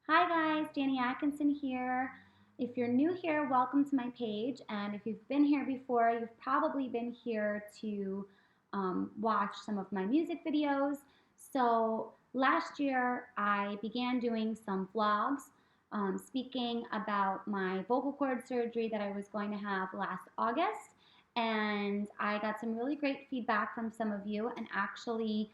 Hi guys, Danny Atkinson here. If you're new here, welcome to my page. And if you've been here before, you've probably been here to watch some of my music videos. So last year, I began doing some vlogs speaking about my vocal cord surgery that I was going to have last August. And I got some really great feedback from some of you, and actually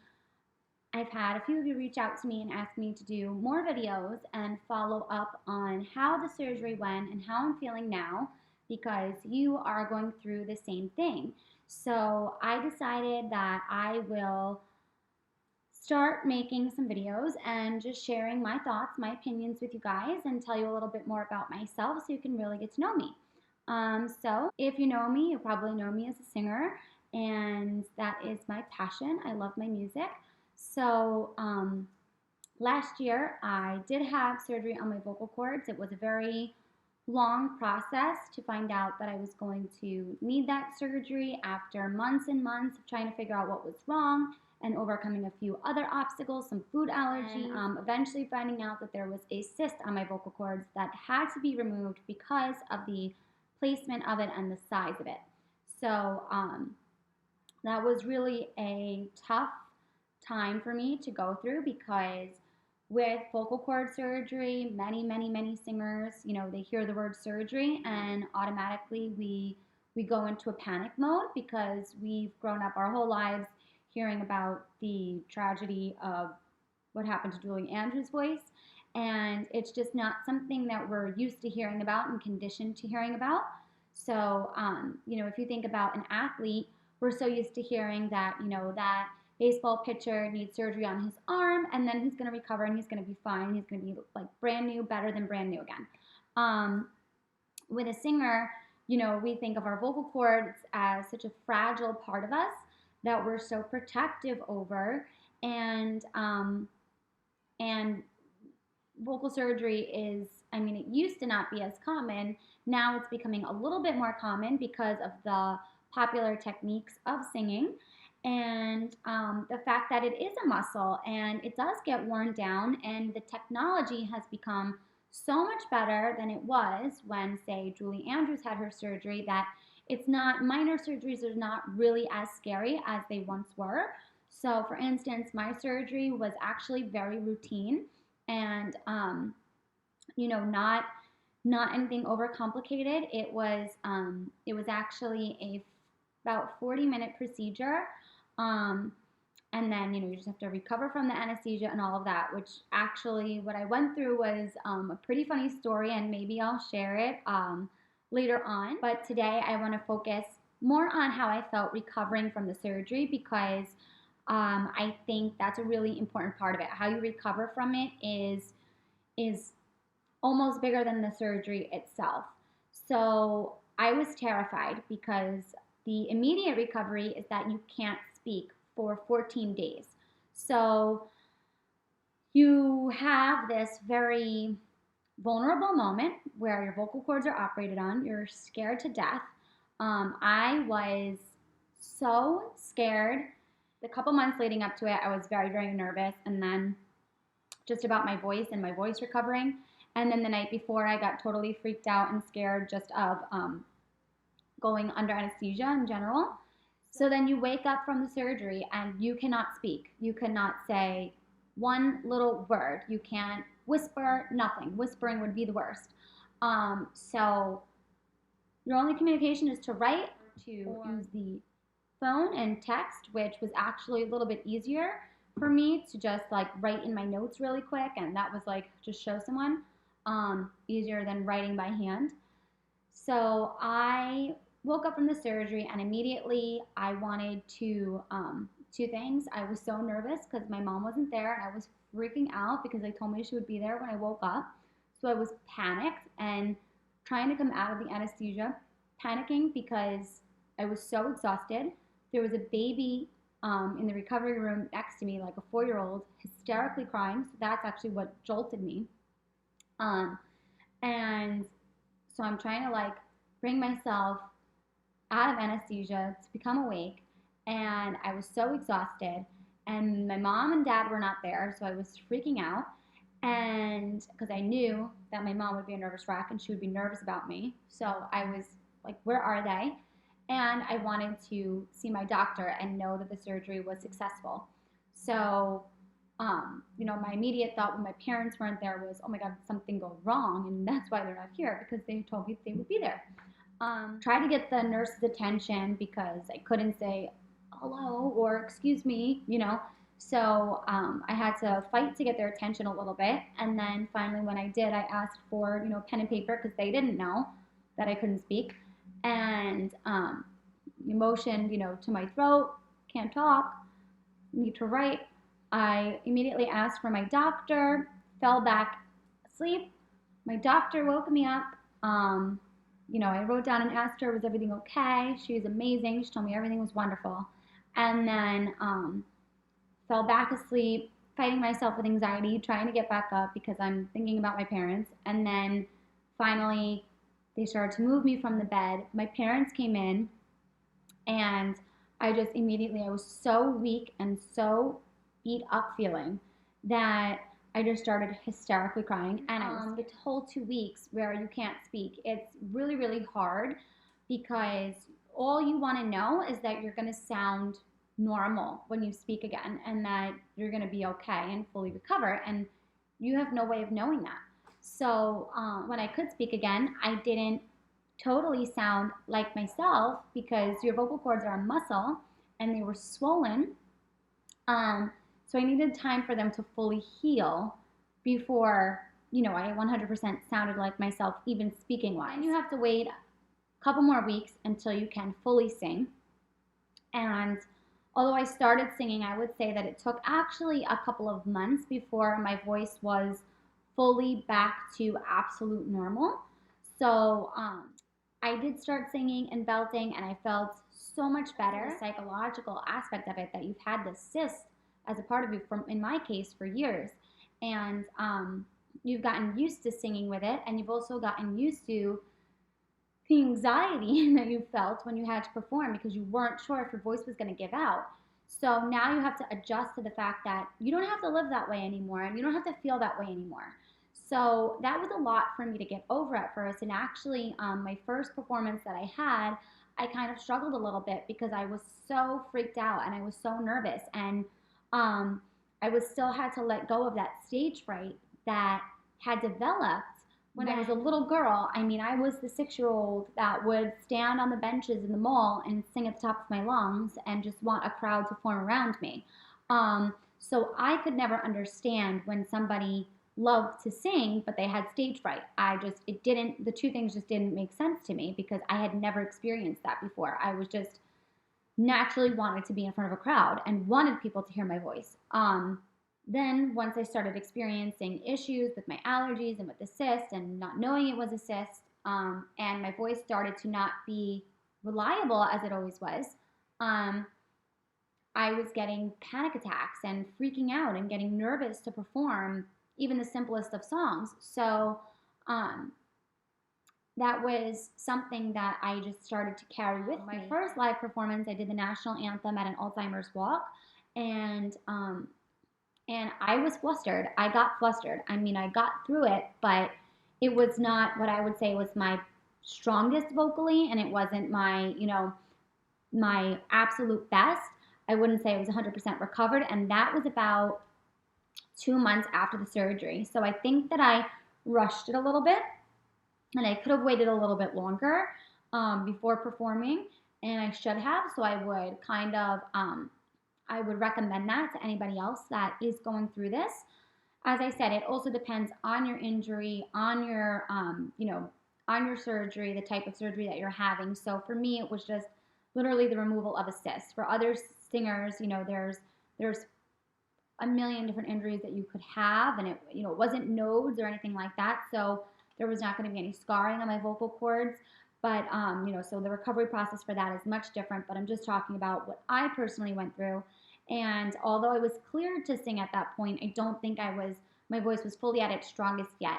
I've had a few of you reach out to me and ask me to do more videos and follow up on how the surgery went and how I'm feeling now because you are going through the same thing. So I decided that I will start making some videos and just sharing my thoughts, my opinions with you guys and tell you a little bit more about myself so you can really get to know me. So if you know me, you probably know me as a singer, and that is my passion. I love my music. So last year, I did have surgery on my vocal cords. It was a very long process to find out that I was going to need that surgery after months and months of trying to figure out what was wrong and overcoming a few other obstacles, some food allergies, eventually finding out that there was a cyst on my vocal cords that had to be removed because of the placement of it and the size of it. So that was really a tough time for me to go through because with vocal cord surgery, many singers, they hear the word surgery and automatically we go into a panic mode because we've grown up our whole lives hearing about the tragedy of what happened to Julie Andrews' voice. And it's just not something that we're used to hearing about and conditioned to hearing about. So, if you think about an athlete, we're so used to hearing that, that baseball pitcher needs surgery on his arm and then he's going to recover and he's going to be fine. He's going to be like brand new, better than brand new again. With a singer, we think of our vocal cords as such a fragile part of us that we're so protective over. And vocal surgery is, it used to not be as common. Now it's becoming a little bit more common because of the popular techniques of singing and the fact that it is a muscle and it does get worn down, and the technology has become so much better than it was when, say, Julie Andrews had her surgery, that it's not, minor surgeries are not really as scary as they once were. So for instance, my surgery was actually very routine and not anything overcomplicated. It was actually about 40-minute procedure. And then, you just have to recover from the anesthesia and all of that, which actually what I went through was a pretty funny story, and maybe I'll share it later on. But today I want to focus more on how I felt recovering from the surgery because I think that's a really important part of it. How you recover from it is almost bigger than the surgery itself. So I was terrified because the immediate recovery is that you can't speak for 14 days. So you have this very vulnerable moment where your vocal cords are operated on. You're scared to death. I was so scared. The couple months leading up to it, I was very nervous, and then just about my voice and my voice recovering. And then the night before, I got totally freaked out and scared just of going under anesthesia in general. So then you wake up from the surgery and you cannot speak. You cannot say one little word. You can't whisper, nothing. Whispering would be the worst. So your only communication is to write, to use the phone and text, which was actually a little bit easier for me to just like write in my notes really quick, and that was like just show someone, easier than writing by hand. So I woke up from the surgery and immediately I wanted to two things. I was so nervous because my mom wasn't there and I was freaking out because they told me she would be there when I woke up. So I was panicked and trying to come out of the anesthesia, panicking because I was so exhausted. There was a baby in the recovery room next to me, like a 4-year-old, hysterically crying. So that's actually what jolted me. And so I'm trying to like bring myself out of anesthesia to become awake. And I was so exhausted. And my mom and dad were not there, so I was freaking out. And because I knew that my mom would be a nervous wreck and she would be nervous about me. So I was like, where are they? And I wanted to see my doctor and know that the surgery was successful. So, my immediate thought when my parents weren't there was, oh my God, did something go wrong? And that's why they're not here, because they told me they would be there. Tried to get the nurse's attention because I couldn't say hello or excuse me. So I had to fight to get their attention a little bit. And then finally, when I did, I asked for, pen and paper because they didn't know that I couldn't speak. And motioned, to my throat, can't talk, need to write. I immediately asked for my doctor, fell back asleep. My doctor woke me up. I wrote down and asked her, was everything okay? She was amazing. She told me everything was wonderful. And then fell back asleep, fighting myself with anxiety, trying to get back up because I'm thinking about my parents. And then finally, they started to move me from the bed. My parents came in, and I was so weak and so beat up feeling that I just started hysterically crying. And I was the whole 2 weeks where you can't speak. It's really, really hard because all you want to know is that you're going to sound normal when you speak again and that you're going to be okay and fully recover. And you have no way of knowing that. So when I could speak again, I didn't totally sound like myself because your vocal cords are a muscle and they were swollen. So I needed time for them to fully heal before, I 100% sounded like myself, even speaking wise. And you have to wait a couple more weeks until you can fully sing. And although I started singing, I would say that it took actually a couple of months before my voice was fully back to absolute normal. So I did start singing and belting, and I felt so much better. The psychological aspect of it, that you've had this cyst as a part of you, in my case, for years. And you've gotten used to singing with it, and you've also gotten used to the anxiety that you felt when you had to perform because you weren't sure if your voice was going to give out. So now you have to adjust to the fact that you don't have to live that way anymore, and you don't have to feel that way anymore. So that was a lot for me to get over at first. And actually, my first performance that I had, I kind of struggled a little bit because I was so freaked out and I was so nervous. And I still had to let go of that stage fright that had developed when I was a little girl. I mean, I was the 6-year-old that would stand on the benches in the mall and sing at the top of my lungs and just want a crowd to form around me. So I could never understand when somebody loved to sing, but they had stage fright. The two things just didn't make sense to me because I had never experienced that before. I was just naturally wanted to be in front of a crowd and wanted people to hear my voice. Then once I started experiencing issues with my allergies and with the cyst and not knowing it was a cyst, and my voice started to not be reliable as it always was, I was getting panic attacks and freaking out and getting nervous to perform even the simplest of songs. So that was something that I just started to carry with me. My first live performance, I did the national anthem at an Alzheimer's walk, and I was flustered. I got flustered. I mean, I got through it, but it was not what I would say was my strongest vocally, and it wasn't my absolute best. I wouldn't say I was 100% recovered, and that was about 2 months after the surgery. So I think that I rushed it a little bit, and I could have waited a little bit longer before performing, and I should have. So I would I would recommend that to anybody else that is going through this. As I said, it also depends on your injury, on your on your surgery, the type of surgery that you're having. So for me, it was just literally the removal of a cyst. For other singers, there's a million different injuries that you could have, and it wasn't nodes or anything like that. So there was not going to be any scarring on my vocal cords. But, so the recovery process for that is much different. But I'm just talking about what I personally went through. And although I was cleared to sing at that point, I don't think my voice was fully at its strongest yet.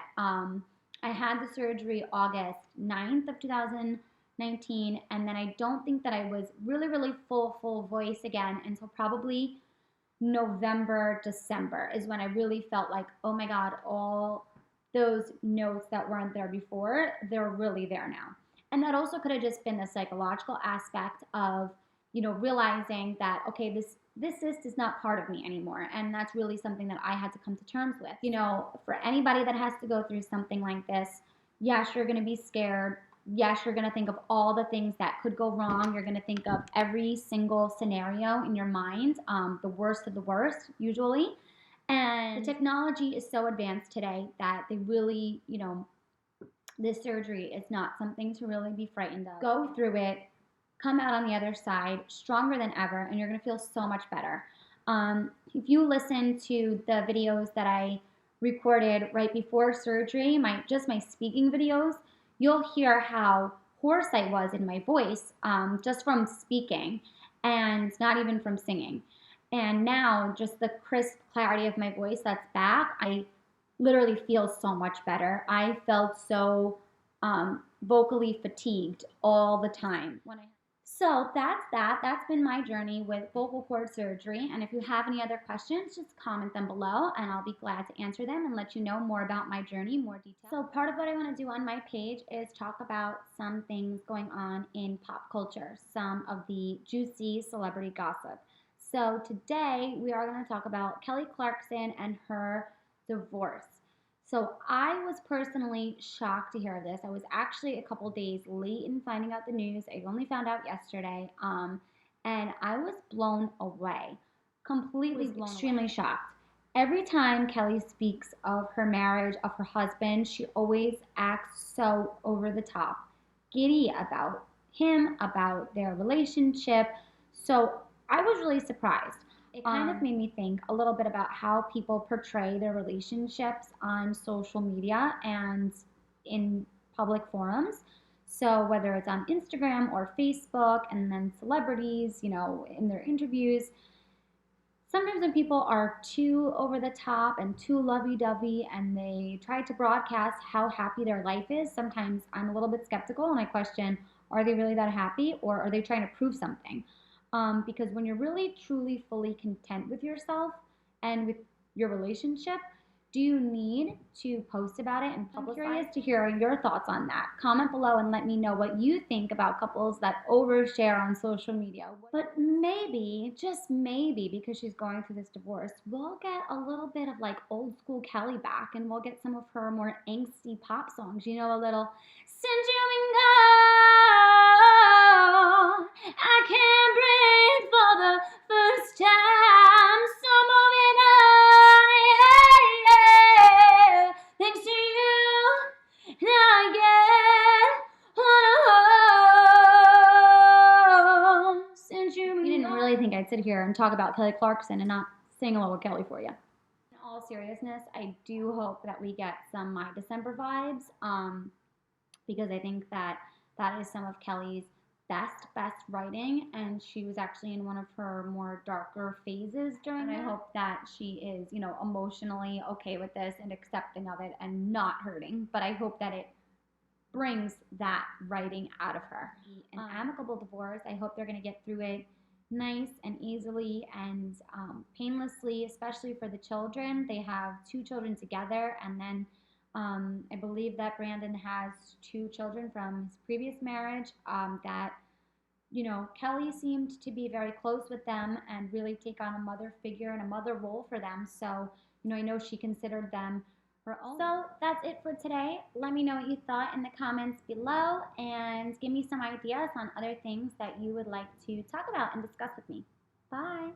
I had the surgery August 9th of 2019. And then I don't think that I was really, really full voice again until probably November, December is when I really felt like, oh my God, all those notes that weren't there before, they're really there now. And that also could have just been the psychological aspect of, realizing that, okay, this cyst is not part of me anymore. And that's really something that I had to come to terms with. For anybody that has to go through something like this, yes, you're going to be scared. Yes, you're going to think of all the things that could go wrong. You're going to think of every single scenario in your mind, the worst of the worst, usually. And the technology is so advanced today that they really, this surgery is not something to really be frightened of. Go through it, come out on the other side stronger than ever, and you're going to feel so much better. If you listen to the videos that I recorded right before surgery, my speaking videos, you'll hear how hoarse I was in my voice, just from speaking and not even from singing. And now just the crisp clarity of my voice that's back, I literally feel so much better. I felt so vocally fatigued all the time. So that's that. That's been my journey with vocal cord surgery. And if you have any other questions, just comment them below and I'll be glad to answer them and let you know more about my journey, more details. So part of what I want to do on my page is talk about some things going on in pop culture, some of the juicy celebrity gossip. So today we are going to talk about Kelly Clarkson and her divorce. So I was personally shocked to hear this. I was actually a couple days late in finding out the news. I only found out yesterday, and I was blown away, completely blown extremely away. Shocked. Every time Kelly speaks of her marriage, of her husband, she always acts so over the top, giddy about him, about their relationship. So I was really surprised. It kind of made me think a little bit about how people portray their relationships on social media and in public forums. So whether it's on Instagram or Facebook, and then celebrities, in their interviews, sometimes when people are too over the top and too lovey-dovey and they try to broadcast how happy their life is, sometimes I'm a little bit skeptical and I question, are they really that happy or are they trying to prove something? Because when you're really, truly, fully content with yourself and with your relationship, do you need to post about it and publicize? I'm curious to hear your thoughts on that. Comment below and let me know what you think about couples that overshare on social media. But maybe, just maybe, because she's going through this divorce, we'll get a little bit of like old school Kelly back and we'll get some of her more angsty pop songs. A little, since you've been gone, I can't breathe for the first time. So moving on, yeah. Thanks to you, now I get on. Since you didn't really think I'd sit here and talk about Kelly Clarkson and not sing a little Kelly for you. In all seriousness, I do hope that we get some My December vibes, because I think that is some of Kelly's best writing, and she was actually in one of her more darker phases during that. And I hope that she is, emotionally okay with this and accepting of it and not hurting, but I hope that it brings that writing out of her. An amicable divorce. I hope they're going to get through it nice and easily and painlessly, especially for the children. They have 2 children together, and then I believe that Brandon has 2 children from his previous marriage, that, Kelly seemed to be very close with them and really take on a mother figure and a mother role for them. So, I know she considered them her own. So that's it for today. Let me know what you thought in the comments below and give me some ideas on other things that you would like to talk about and discuss with me. Bye.